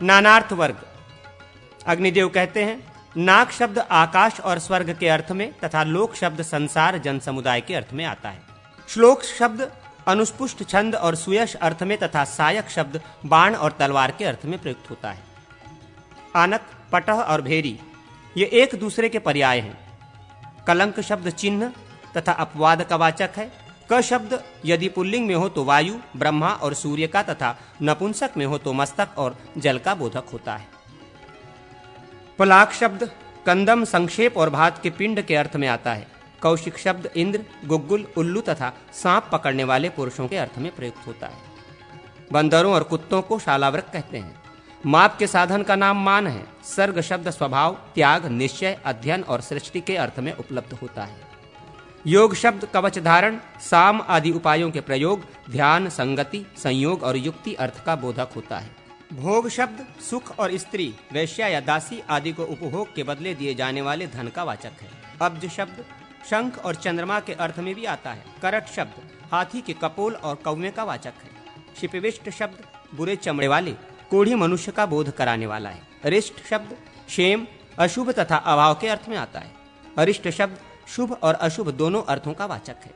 नानार्थ वर्ग। अग्निदेव कहते हैं, नाक शब्द आकाश और स्वर्ग के अर्थ में तथा लोक शब्द संसार जन समुदाय के अर्थ में आता है। श्लोक शब्द अनुस्पुष्ट छंद और सुयश अर्थ में तथा सायक शब्द बाण और तलवार के अर्थ में प्रयुक्त होता है। आनक, पटह और भेरी ये एक दूसरे के पर्याय हैं। कलंक शब्द चिन्ह तथा अपवाद का वाचक है। क शब्द यदि पुल्लिंग में हो तो वायु, ब्रह्मा और सूर्य का तथा नपुंसक में हो तो मस्तक और जल का बोधक होता है। पलाक शब्द कंदम, संक्षेप और भात के पिंड के अर्थ में आता है। कौशिक शब्द इंद्र, गुग्गुल, उल्लू तथा सांप पकड़ने वाले पुरुषों के अर्थ में प्रयुक्त होता है। बंदरों और कुत्तों को शालावृक कहते हैं। माप के साधन का नाम मान है। सर्ग शब्द स्वभाव, त्याग, निश्चय, अध्ययन और सृष्टि के अर्थ में उपलब्ध होता है। योग शब्द कवच धारण, साम आदि उपायों के प्रयोग, ध्यान, संगति, संयोग और युक्ति अर्थ का बोधक होता है। भोग शब्द सुख और स्त्री, वैश्या या दासी आदि को उपभोग के बदले दिए जाने वाले धन का वाचक है। अब्ज शब्द शंख और चंद्रमा के अर्थ में भी आता है। करट शब्द हाथी के कपोल और कौवे का वाचक है। शिपिविष्ट शब्द बुरे चमड़े वाले कोढ़ी मनुष्य का बोध कराने वाला है। अरिष्ट शब्द क्षेम, अशुभ तथा अभाव के अर्थ में आता है। अरिष्ट शब्द शुभ और अशुभ दोनों अर्थों का वाचक है।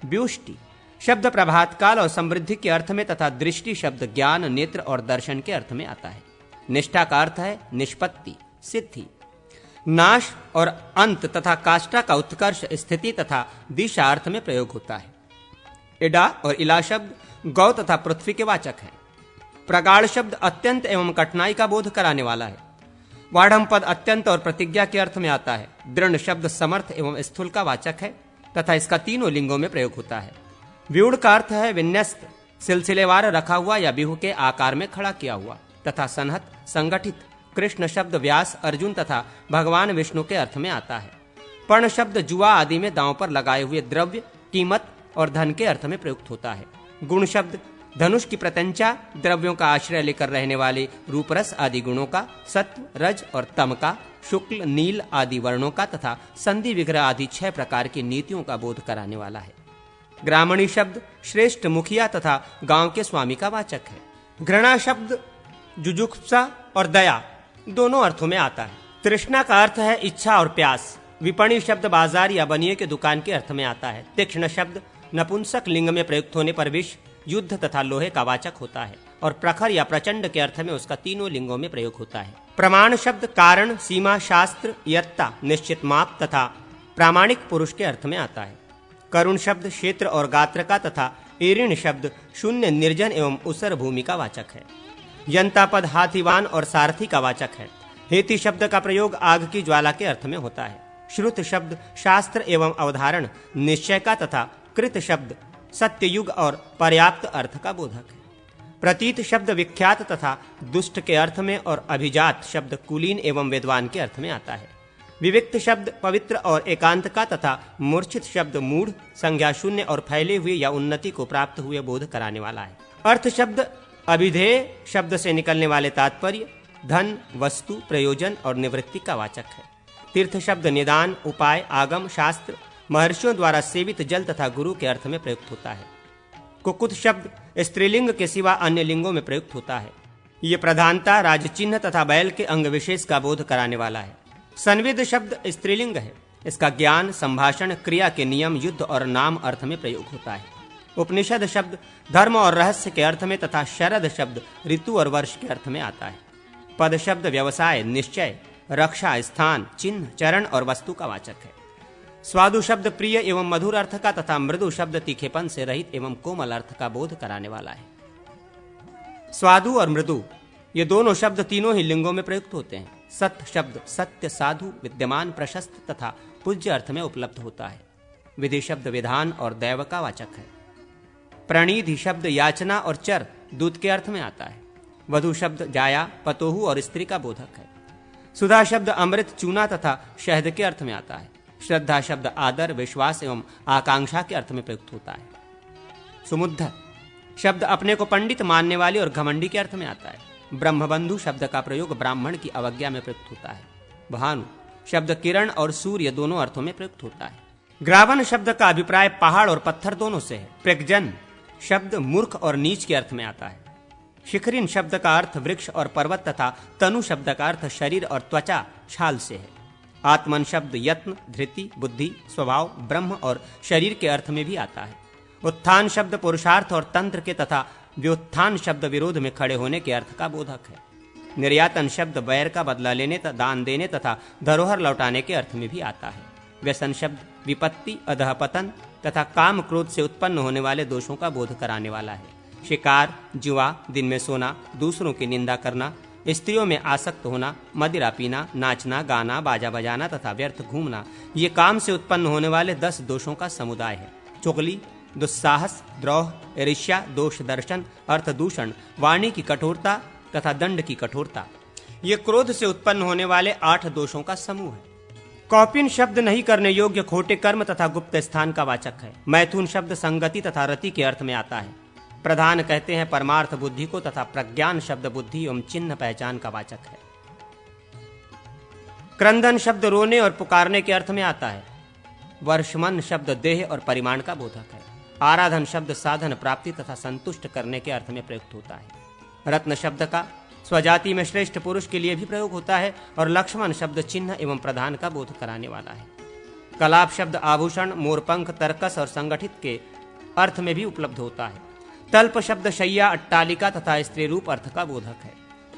व्युष्टि शब्द प्रभात काल और समृद्धि के अर्थ में तथा दृष्टि शब्द ज्ञान, नेत्र और दर्शन के अर्थ में आता है। निष्ठा का अर्थ है निष्पत्ति, सिद्धि, नाश और अंत तथा काष्ठा का उत्कर्ष, स्थिति तथा दिशा अर्थ में प्रयोग होता है। इडा और इला शब्द गौ तथा पृथ्वी के वाचक है। प्रगाढ़ शब्द अत्यंत एवं कठिनाई का बोध कराने वाला है। वाढ़म पद अत्यंत और प्रतिज्ञा के अर्थ में आता है। दृढ़ शब्द समर्थ एवं स्थूल का वाचक है तथा इसका तीनों लिंगों में प्रयोग होता है। व्यूढ़ का अर्थ है विन्यस्त, सिलसिलेवार रखा हुआ या बिहू के आकार में खड़ा किया हुआ तथा सन्हत, संगठित। कृष्ण शब्द व्यास, अर्जुन तथा भगवान विष्णु के अर्थ में आता है। पर्ण शब्द जुआ आदि में दांव पर लगाए हुए द्रव्य, कीमत और धन के अर्थ में प्रयुक्त होता है। गुण शब्द धनुष की प्रत्यंचा, द्रव्यों का आश्रय लेकर रहने वाले रूपरस आदि गुणों का, सत्व, रज और तम का, शुक्ल, नील आदि वर्णों का तथा संधि विग्रह आदि 6 प्रकार की नीतियों का बोध कराने वाला है। ग्रामणी शब्द श्रेष्ठ मुखिया तथा गांव के स्वामी का वाचक है। घृणा शब्द जुजुप्सा और दया दोनों अर्थों में आता है। तृष्णा का अर्थ है इच्छा और प्यास। विपणी शब्द बाजार या बनिए के दुकान के अर्थ में आता है। तीक्ष्ण शब्द नपुंसक लिंग में प्रयुक्त होने पर विष, युद्ध तथा लोहे का वाचक होता है और प्रखर या प्रचंड के अर्थ में उसका तीनों लिंगों में प्रयोग होता है। प्रमाण शब्द कारण, सीमा, शास्त्र, यत्ता, निश्चित माप तथा प्रामाणिक पुरुष के अर्थ में आता है। करुण शब्द क्षेत्र और गात्र का तथा एऋण शब्द शून्य, निर्जन एवं उसर भूमि का वाचक है। यंता पद हाथीवान और सारथी का वाचक है। हेति शब्द का प्रयोग आग की ज्वाला के अर्थ में होता है। श्रुत शब्द शास्त्र एवं अवधारण, निश्चय का तथा कृत शब्द सत्ययुग और पर्याप्त अर्थ का बोधक है। प्रतीत शब्द विख्यात तथा दुष्ट के अर्थ में और अभिजात शब्द कुलीन एवं विद्वान के अर्थ में आता है। विविक्त शब्द पवित्र और एकांत का तथा मूर्छित शब्द मूढ़, संज्ञा शून्य और फैले हुए या उन्नति को प्राप्त हुए बोध कराने वाला है। अर्थ शब्द अभिधेय शब्द से निकलने वाले तात्पर्य, धन, वस्तु, प्रयोजन और निवृत्ति का वाचक है। तीर्थ शब्द निदान, उपाय, आगम, शास्त्र, महर्षियों द्वारा सेवित जल तथा गुरु के अर्थ में प्रयुक्त होता है। कुकुत शब्द स्त्रीलिंग के सिवा अन्य लिंगों में प्रयुक्त होता है। ये प्रधानता, राजचिन्ह तथा बैल के अंग विशेष का बोध कराने वाला है। संविद शब्द स्त्रीलिंग है। इसका ज्ञान, संभाषण, क्रिया के नियम, युद्ध और नाम अर्थ में प्रयोग होता है। उपनिषद शब्द धर्म और रहस्य के अर्थ में तथा शरद शब्द ऋतु और वर्ष के अर्थ में आता है। पद शब्द व्यवसाय, निश्चय, रक्षा, स्थान, चिन्ह, चरण और वस्तु का वाचक है। स्वादु शब्द प्रिय एवं मधुर अर्थ का तथा मृदु शब्द तीखेपन से रहित एवं कोमल अर्थ का बोध कराने वाला है। स्वादु और मृदु ये दोनों शब्द तीनों ही लिंगों में प्रयुक्त होते हैं। सत्य शब्द सत्य, साधु, विद्यमान, प्रशस्त तथा पूज्य अर्थ में उपलब्ध होता है। विधि शब्द विधान और दैव का वाचक है। प्रणीधि शब्द याचना और चर, दूत के अर्थ में आता है। वधु शब्द जाया, पतोहु और स्त्री का बोधक है। सुधा शब्द अमृत, चूना तथा शहद के अर्थ में आता है। श्रद्धा शब्द आदर, विश्वास एवं आकांक्षा के अर्थ में प्रयुक्त होता है। सुमुद्ध शब्द अपने को पंडित मानने वाले और घमंडी के अर्थ में आता है। ब्रह्मबंधु शब्द का प्रयोग ब्राह्मण की अवज्ञा में प्रयुक्त होता है। भानु शब्द किरण और सूर्य दोनों अर्थों में प्रयुक्त होता है। ग्रावन शब्द का अभिप्राय पहाड़ और पत्थर दोनों से है। प्रज्ञन शब्द मूर्ख और नीच के अर्थ में आता है। शिखरिन शब्द का अर्थ वृक्ष और पर्वत तथा तनु शब्द का अर्थ शरीर और त्वचा छाल से है। आत्मन शब्द यत्न, धृति, बुद्धि, स्वभाव, ब्रह्म और शरीर के अर्थ में भी आता है। उत्थान शब्द पुरुषार्थ और तंत्र के तथा व्युत्थान शब्द विरोध में खड़े होने के अर्थ का बोधक है। निर्यातन शब्द बैर का बदला लेने, दान देने तथा धरोहर लौटाने के अर्थ में भी आता है। व्यसन शब्द विपत्ति, अधःपतन तथा काम क्रोध से उत्पन्न होने वाले दोषों का बोध कराने वाला है। शिकार, जुआ, दिन में सोना, दूसरों की निंदा करना, स्त्रियों में आसक्त होना, मदिरा पीना, नाचना, गाना, बाजा बजाना तथा व्यर्थ घूमना, ये काम से उत्पन्न होने वाले 10 दोषों का समुदाय है। चुगली, दुस्साहस, द्रोह, ईर्ष्या, दोष दर्शन, अर्थ दूषण, वाणी की कठोरता तथा दंड की कठोरता, ये क्रोध से उत्पन्न होने वाले 8 दोषों का समूह है। कौपिन शब्द नहीं करने योग्य खोटे कर्म तथा गुप्त स्थान का वाचक है। मैथुन शब्द संगति तथा रति के अर्थ में आता है। प्रधान कहते हैं परमार्थ बुद्धि को तथा प्रज्ञान शब्द बुद्धि एवं चिन्ह पहचान का वाचक है। क्रंदन शब्द रोने और पुकारने के अर्थ में आता है। वर्षमन शब्द देह और परिमाण का बोधक है। आराधन शब्द साधन प्राप्ति तथा संतुष्ट करने के अर्थ में प्रयुक्त होता है। रत्न शब्द का स्वजाति में श्रेष्ठ पुरुष के लिए भी प्रयोग होता है और लक्ष्मण शब्द चिन्ह एवं प्रधान का बोध कराने वाला है। कलाप शब्द आभूषण, मोरपंख, तर्कस और संगठित के अर्थ में भी उपलब्ध होता है। तल्प शब्द शैया, अट्टालिका तथा स्त्री रूप अर्थ का बोधक है।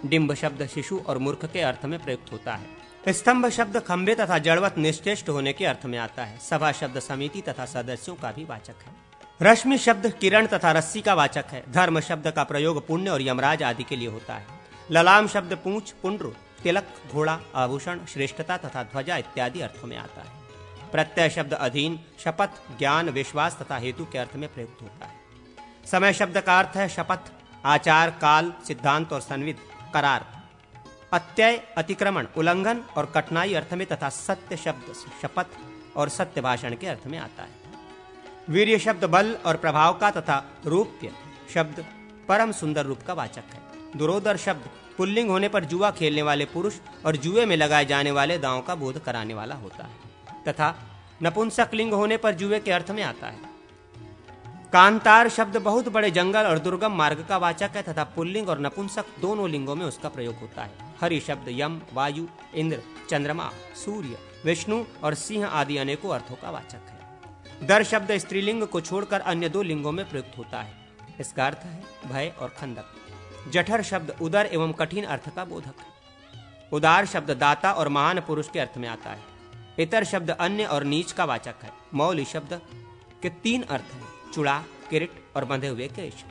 डिंब शब्द शिशु और मूर्ख के अर्थ में प्रयुक्त होता है। स्तंभ शब्द खंभे तथा जड़वत निश्चेष्ट होने के अर्थ में आता है। सभा शब्द समिति तथा सदस्यों का भी वाचक है। रश्मि शब्द किरण तथा रस्सी का वाचक है। धर्म शब्द का प्रयोग पुण्य और यमराज आदि के लिए होता है। ललाम शब्द पूंछ, पुंड्र, तिलक, घोड़ा, आभूषण, श्रेष्ठता तथा ध्वजा इत्यादि अर्थों में आता है। प्रत्यय शब्द अधीन, शपथ, ज्ञान, विश्वास तथा हेतु के अर्थ में प्रयुक्त होता है। समय शब्द का अर्थ है शपथ, आचार, काल, सिद्धांत और संविद, करार। अत्यय, अतिक्रमण, उल्लंघन और कठिनाई अर्थ में तथा सत्य शब्द शपथ और सत्य भाषण के अर्थ में आता है। वीर्य शब्द बल और प्रभाव का तथा रूप्य शब्द परम सुंदर रूप का वाचक है। दुरोदर शब्द पुल्लिंग होने पर जुआ खेलने वाले पुरुष और जुए में लगाए जाने वाले दांव का बोध कराने वाला होता है तथा नपुंसक लिंग होने पर जुए के अर्थ में आता है। कांतार शब्द बहुत बड़े जंगल और दुर्गम मार्ग का वाचक है तथा पुल्लिंग और नपुंसक दोनों लिंगों में उसका प्रयोग होता है। हरि शब्द यम, वायु, इंद्र, चंद्रमा, सूर्य, विष्णु और सिंह आदि अनेकों अर्थों का वाचक है। दर शब्द स्त्रीलिंग को छोड़कर अन्य 2 लिंगों में प्रयुक्त होता है। इसका अर्थ है भय और खंडक। जठर शब्द उदर एवं कठिन अर्थ का बोधक है। उदार शब्द दाता और महान पुरुष के अर्थ में आता है। इतर शब्द अन्य और नीच का वाचक है। मौली शब्द के 3 अर्थ हैं, चूड़ा, किरीट और बंधे हुए केश।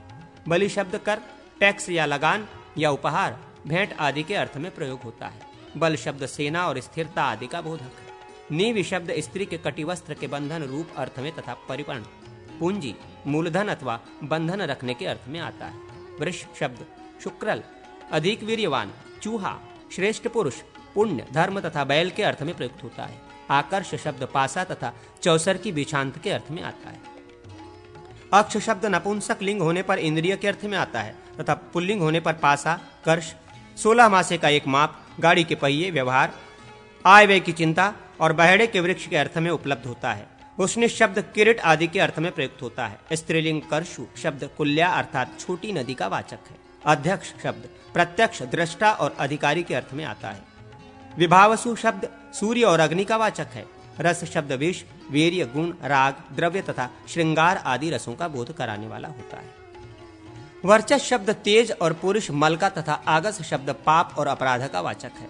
बलि शब्द कर, टैक्स या लगान या उपहार, भेंट आदि के अर्थ में प्रयोग होता है। बल शब्द सेना और स्थिरता आदि का बोधक है। नीवि शब्द स्त्री के कटिवस्त्र के बंधन रूप अर्थ में तथा परिपर्ण, पूंजी, मूलधन अथवा बंधन रखने के अर्थ में आता है। वृष शब्द शुक्रल, अधिक वीर्यवान, चूहा, श्रेष्ठ पुरुष, पुण्य, धर्म तथा बैल के अर्थ में प्रयुक्त होता है। आकर्ष शब्द पासा तथा चौसर की बिछांत के अर्थ में आता है। अक्ष शब्द नपुंसक लिंग होने पर इंद्रिय के अर्थ में आता है तथा पुल्लिंग होने पर पासा, कर्ष, 16 मासे का एक माप, गाड़ी के पहिए, व्यवहार, आय व्यय की चिंता और बहेड़े के वृक्ष के अर्थ में उपलब्ध होता है। उष्ण शब्द किरीट आदि के अर्थ में प्रयुक्त होता है। स्त्रीलिंग करशु शब्द कुल्या अर्थात छोटी नदी का वाचक है। अध्यक्ष शब्द प्रत्यक्ष, दृष्टा और अधिकारी के अर्थ में आता है। विभावसु शब्द सूर्य और अग्नि का वाचक है। रस शब्द विष, वीर्य, गुण, राग, द्रव्य तथा श्रृंगार आदि रसों का बोध कराने वाला होता है। वर्चस शब्द तेज और पुरुष, मल का तथा आगस शब्द पाप और अपराध का वाचक है।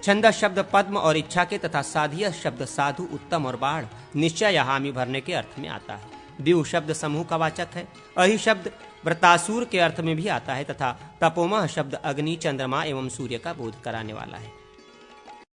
छंदस शब्द पद्म और इच्छा के तथा साधियस शब्द साधु, उत्तम और बाढ़, निश्चय या हामी भरने के अर्थ में आता है। द्यू शब्द समूह का वाचक है। अहि शब्द व्रतासुर के अर्थ में भी आता है तथा तपोमह शब्द अग्नि, चंद्रमा एवं सूर्य का बोध कराने वाला है।